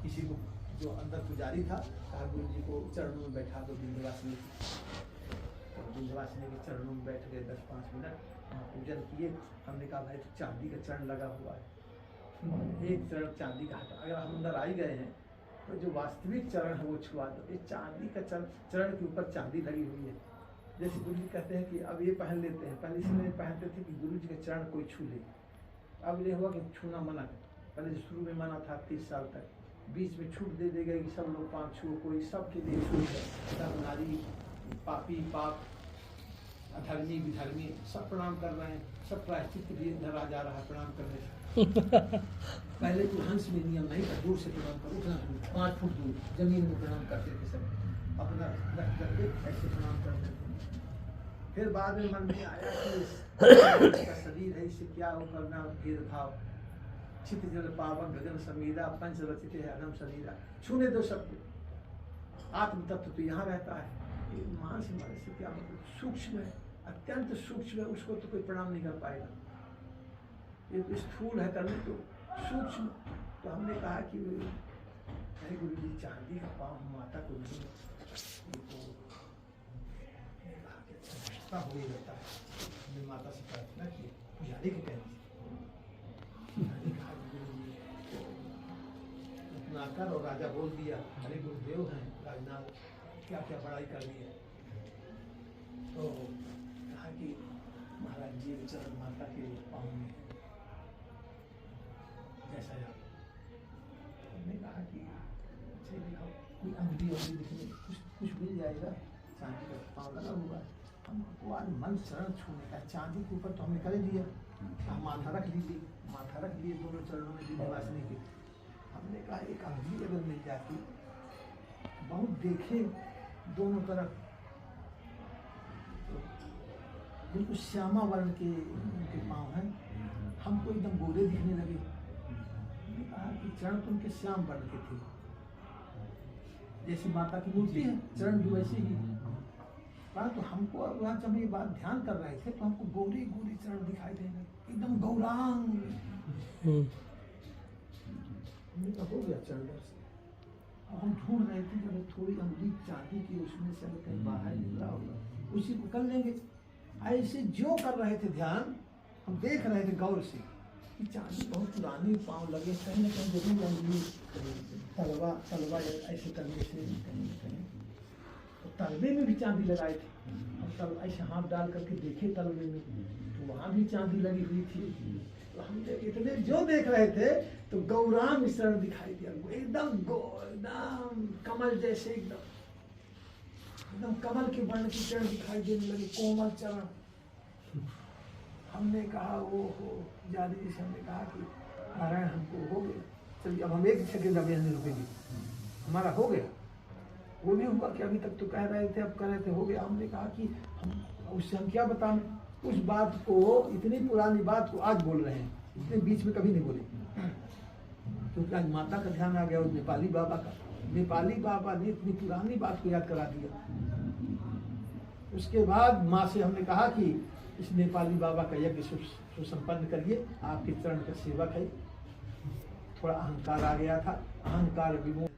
किसी को जो अंदर पुजारी था कहा गुरु जी को चरणों में बैठा दो विंध्यवासिनी। तो विंध्यवासिनी के चरणों में बैठ गए 10-5 मिनट वहाँ पूजन किए। हमने कहा भाई चांदी का चरण लगा हुआ है, एक चरण चांदी का हटा, अगर हम अंदर आ ही गए हैं तो जो वास्तविक चरण है वो छुआ दो। ये चांदी का चरण के ऊपर चांदी लगी हुई है। जैसे गुरु जी कहते हैं कि अब ये पहन लेते हैं, पहले इसलिए पहनते थे कि गुरु जी के चरण कोई छू ले। अब ये हुआ कि छूना मना है। पहले शुरू में मना था 30 साल तक, बीच में छूट दे देगा कि सब लोग 5 छुओ, कोई सबके लिए छूट है। सब नारी पापी पाप अधर्मी विधर्मी सब प्रणाम कर रहे हैं, सब प्रायश्चित भी इधर आ जा रहा है प्रणाम करने से। पहले तो हंस में नियम नहीं था, दूर से प्रणाम करो, उतना 5 फुट दूर जमीन में प्रणाम करते थे सब, अपना रख करके ऐसे प्रणाम करते थे। फिर बाद में मन में आया कि इसका शरीर है, इससे क्या हो करना भेदभाव। चित जल पावन गगन समीरा पंच रचित है अगम शरीरा, छूने दो सबको। आत्म तत्व तो यहाँ रहता है, मांस हमारे से क्या मतलब, सूक्ष्म है, अत्यंत सूक्ष्म है, उसको तो कोई प्रणाम नहीं कर पाएगा। ये तो स्थूल है करने तो सूक्ष्म। तो हमने कहा कि अरे गुरु जी चांदी का पाँव माता को नहीं, हो ही रहता है। हमने माता से प्रार्थना की, पुजारी को कहती कर और राजा बोल दिया हमारे गुरुदेव हैं राजनाथ, क्या क्या बड़ाई कर दी है। तो कहा कि महाराज जी चरण माता के पाँव में जैसा आप। हमने कहा कि अच्छे दिखाओ, कोई अंगली अंगली दिखने कुछ मिल जाएगा, चांदी का पाँव लगा हुआ है। हमको आज मन चरण छूने का, चांदी के ऊपर तो हमने कर दिया, हम माथा रख लीजिए, माथा रख लिए दोनों चरणों में विंध्यवासिनी के। हमने कहा एक अंगली अगर मिल जाती, बहुत देखे दोनों तरफ, तो बिल्कुल श्यामा वर्ण के उनके पाँव हैं, हमको एकदम गोरे दिखने लगे। हमने कहा कि चरण तो उनके श्याम वर्ण के थे, जैसी माता की मूर्ति है चरण भी वैसे ही। परंतु हमको वहाँ जब ये बात ध्यान कर रहे थे तो हमको गोरे गोरे चरण दिखाई देंगे, एकदम गौरांग। हो गया चरण दर्शन। अब हम ढूंढ रहे थे कि थोड़ी अंगुली चांदी की उसमें से कहीं बाहर निकला होगा, उसी को कर लेंगे। ऐसे जो कर रहे थे ध्यान, हम देख रहे थे गौर से कि चांदी बहुत पुरानी पाँव लगे, कहीं ना कहीं जरूर अंगुली तलवा ऐसे करने से कहीं ना कहीं। तो तलवे में भी चांदी लगाए थे, और तब ऐसे हाथ डाल करके देखे तलवे में तो वहाँ भी चांदी लगी हुई थी। तो हम इतने जो देख रहे थे तो गौरांग शरण दिखाई दिया, एकदम कमल जैसे, एकदम कमल के वर्ण की चरण दिखाई देने लगे, कोमल चरण। हमने कहा वो हो जादी जी से, हमने कहा कि नारायण हमको हो गया, चलिए अब हम 1 सेकेंड अब यहाँ रुकेंगे, हमारा हो गया। वो भी हुआ कि अभी तक तो कह रहे थे, अब कह रहे थे हो गया। हमने कहा कि हम उससे हम क्या बताएं, उस बात को, इतनी पुरानी बात को आज बोल रहे हैं, इतने बीच में कभी नहीं बोले, क्योंकि आज माता का ध्यान आ गया उस नेपाली बाबा का। नेपाली बाबा ने इतनी पुरानी बात को याद करा दिया। उसके बाद माँ से हमने कहा कि इस नेपाली बाबा का यज्ञ सुसंपन्न करिए, आपके चरण का सेवक है। थोड़ा अहंकार आ गया था, अहंकार विमोह